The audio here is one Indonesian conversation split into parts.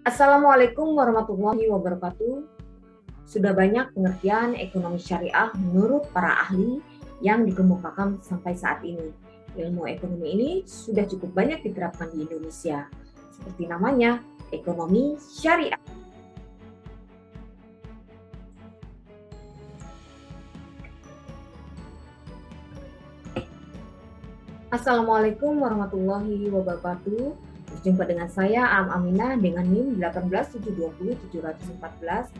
Assalamualaikum warahmatullahi wabarakatuh. Sudah banyak pengertian ekonomi syariah menurut para ahli yang dikemukakan sampai saat ini. Ilmu ekonomi ini sudah cukup banyak diterapkan di Indonesia. Seperti namanya, ekonomi syariah. Assalamualaikum warahmatullahi wabarakatuh. Berjumpa dengan saya Aminah dengan NIM 18720-714.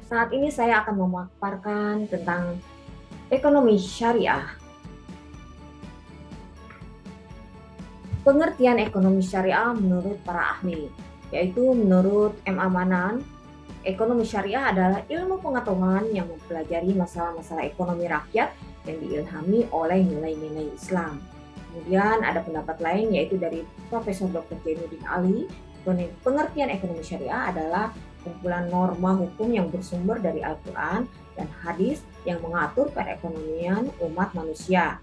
Saat ini saya akan memaparkan tentang ekonomi syariah. Pengertian ekonomi syariah menurut para ahli, yaitu menurut M. Amanan, ekonomi syariah adalah ilmu pengetahuan yang mempelajari masalah-masalah ekonomi rakyat yang diilhami oleh nilai-nilai Islam. Kemudian ada pendapat lain yaitu dari Profesor Dr. Jainuddin Ali, pengertian ekonomi syariah adalah kumpulan norma hukum yang bersumber dari Al-Quran dan hadis yang mengatur perekonomian umat manusia.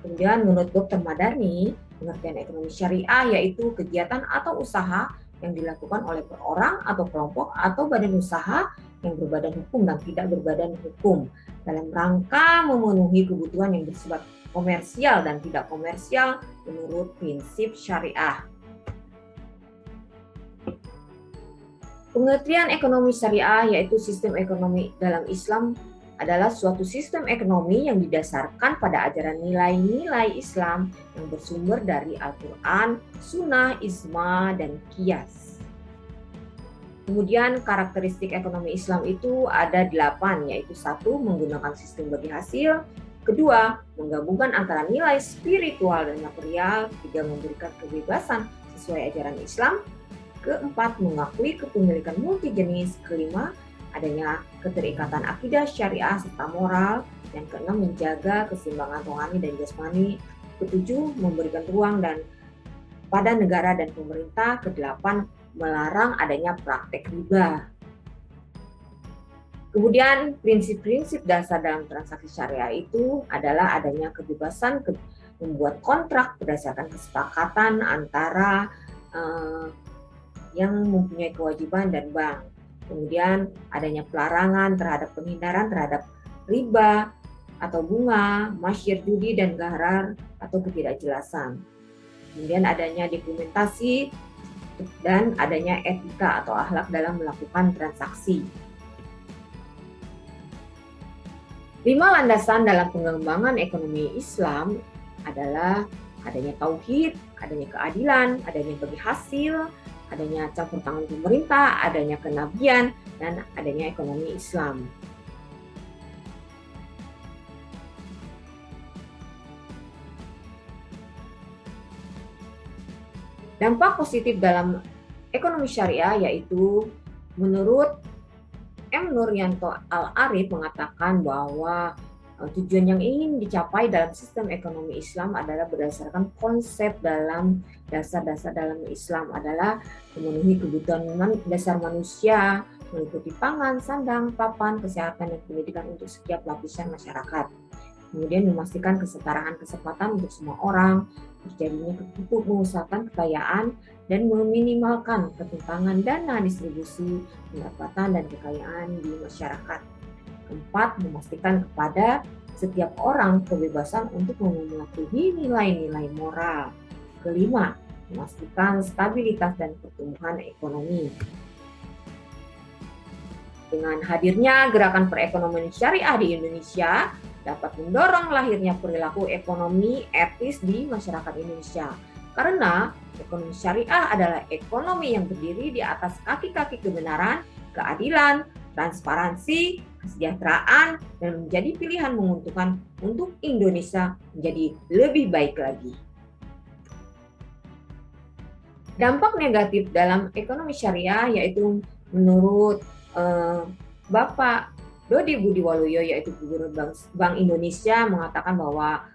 Kemudian menurut Dr. Madarni, pengertian ekonomi syariah yaitu kegiatan atau usaha yang dilakukan oleh orang atau kelompok atau badan usaha yang berbadan hukum dan tidak berbadan hukum dalam rangka memenuhi kebutuhan yang bersifat komersial dan tidak komersial menurut prinsip syariah. Pengertian ekonomi syariah yaitu sistem ekonomi dalam Islam adalah suatu sistem ekonomi yang didasarkan pada ajaran nilai-nilai Islam yang bersumber dari Al-Quran, Sunnah, Ijma, dan Qiyas. Kemudian karakteristik ekonomi Islam itu ada 8, yaitu 1. Menggunakan sistem bagi hasil, 2. Menggabungkan antara nilai spiritual dan material, 3. Memberikan kebebasan sesuai ajaran Islam, 4. Mengakui kepemilikan multi jenis, 5. Adanya keterikatan akidah syariah serta moral, yang 6. Menjaga keseimbangan rohani dan jasmani, 7. Memberikan ruang dan pada negara dan pemerintah, 8. Melarang adanya praktek riba. Kemudian prinsip-prinsip dasar dalam transaksi syariah itu adalah adanya kebebasan membuat kontrak berdasarkan kesepakatan antara yang mempunyai kewajiban dan bank. Kemudian adanya pelarangan terhadap penghindaran terhadap riba atau bunga, masyir judi dan gharar atau ketidakjelasan. Kemudian adanya dokumentasi dan adanya etika atau akhlak dalam melakukan transaksi. 5 landasan dalam pengembangan ekonomi Islam adalah adanya tauhid, adanya keadilan, adanya bagi hasil, adanya campur tangan pemerintah, adanya kenabian, dan adanya ekonomi Islam. Dampak positif dalam ekonomi syariah yaitu menurut M. Nuryanto Al-Arif mengatakan bahwa tujuan yang ingin dicapai dalam sistem ekonomi Islam adalah berdasarkan konsep dalam dasar-dasar dalam Islam adalah memenuhi kebutuhan dasar manusia, meliputi pangan, sandang, papan, kesehatan, dan pendidikan untuk setiap lapisan masyarakat. Kemudian memastikan kesetaraan kesempatan untuk semua orang, terjadinya mengusahakan kekayaan, dan meminimalkan ketimpangan dana distribusi, pendapatan, dan kekayaan di masyarakat. 4. Memastikan kepada setiap orang kebebasan untuk mematuhi nilai-nilai moral. 5. Memastikan stabilitas dan pertumbuhan ekonomi. Dengan hadirnya gerakan perekonomian syariah di Indonesia, dapat mendorong lahirnya perilaku ekonomi etis di masyarakat Indonesia. Karena ekonomi syariah adalah ekonomi yang berdiri di atas kaki-kaki kebenaran, keadilan, transparansi, kesejahteraan, dan menjadi pilihan menguntungkan untuk Indonesia menjadi lebih baik lagi. Dampak negatif dalam ekonomi syariah yaitu menurut Bapak Dodi Budiwaluyo yaitu Gubernur Bank Indonesia mengatakan bahwa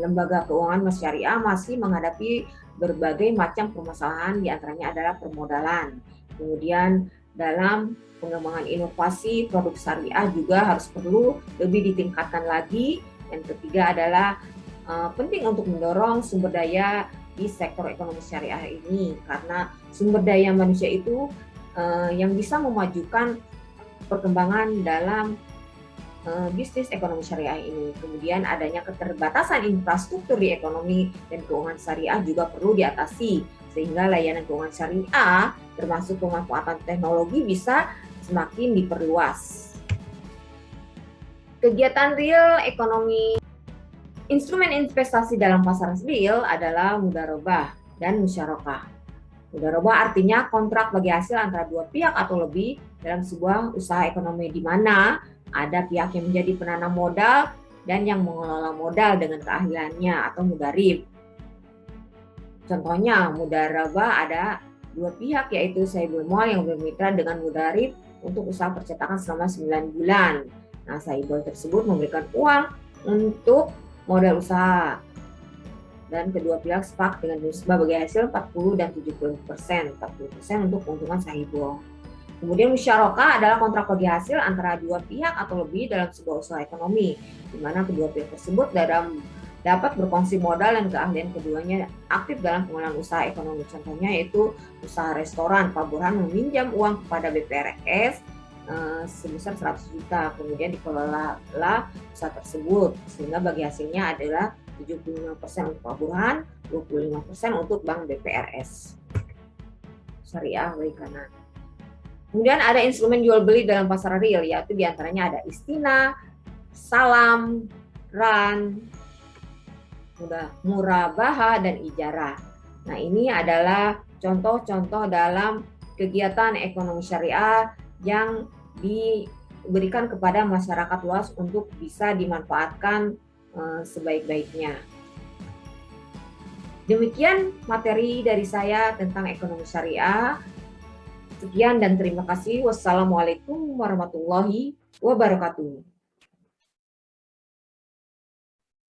lembaga keuangan syariah masih menghadapi berbagai macam permasalahan, diantaranya adalah permodalan. Kemudian dalam pengembangan inovasi produk syariah juga harus perlu lebih ditingkatkan lagi. Yang ketiga adalah penting untuk mendorong sumber daya di sektor ekonomi syariah ini, karena sumber daya manusia itu yang bisa memajukan perkembangan dalam bisnis ekonomi syariah ini. Kemudian adanya keterbatasan infrastruktur di ekonomi dan keuangan syariah juga perlu diatasi, sehingga layanan keuangan syariah termasuk pemanfaatan teknologi bisa semakin diperluas. Kegiatan real ekonomi instrumen investasi dalam pasar real adalah mudharabah dan musyarakah. Mudharabah artinya kontrak bagi hasil antara dua pihak atau lebih dalam sebuah usaha ekonomi di mana ada pihak yang menjadi penanam modal dan yang mengelola modal dengan keahliannya atau mudarib. Contohnya mudharabah ada dua pihak yaitu sahibul mal yang bermitra dengan mudarib untuk usaha percetakan selama 9 bulan. Nah, sahibul tersebut memberikan uang untuk modal usaha dan kedua pihak sepakat dengan nisbah bagi hasil 40 dan 70%. 40% untuk keuntungan sahibul. Kemudian musyarakah adalah kontrak bagi hasil antara dua pihak atau lebih dalam sebuah usaha ekonomi, di mana kedua pihak tersebut dapat berkongsi modal dan keahlian keduanya aktif dalam pengelolaan usaha ekonomi. Contohnya yaitu usaha restoran, Pak Burhan meminjam uang kepada BPRS sebesar 100 juta, kemudian dikelola usaha tersebut, sehingga bagi hasilnya adalah 75% untuk Pak Burhan, 25% untuk Bank BPRS. Syariah baik kanan. Kemudian ada instrumen jual beli dalam pasar real, yaitu diantaranya ada istina, salam, ran, murabaha, dan ijarah. Nah, ini adalah contoh-contoh dalam kegiatan ekonomi syariah yang diberikan kepada masyarakat luas untuk bisa dimanfaatkan sebaik-baiknya. Demikian materi dari saya tentang ekonomi syariah. Sekian dan terima kasih. Wassalamualaikum warahmatullahi wabarakatuh.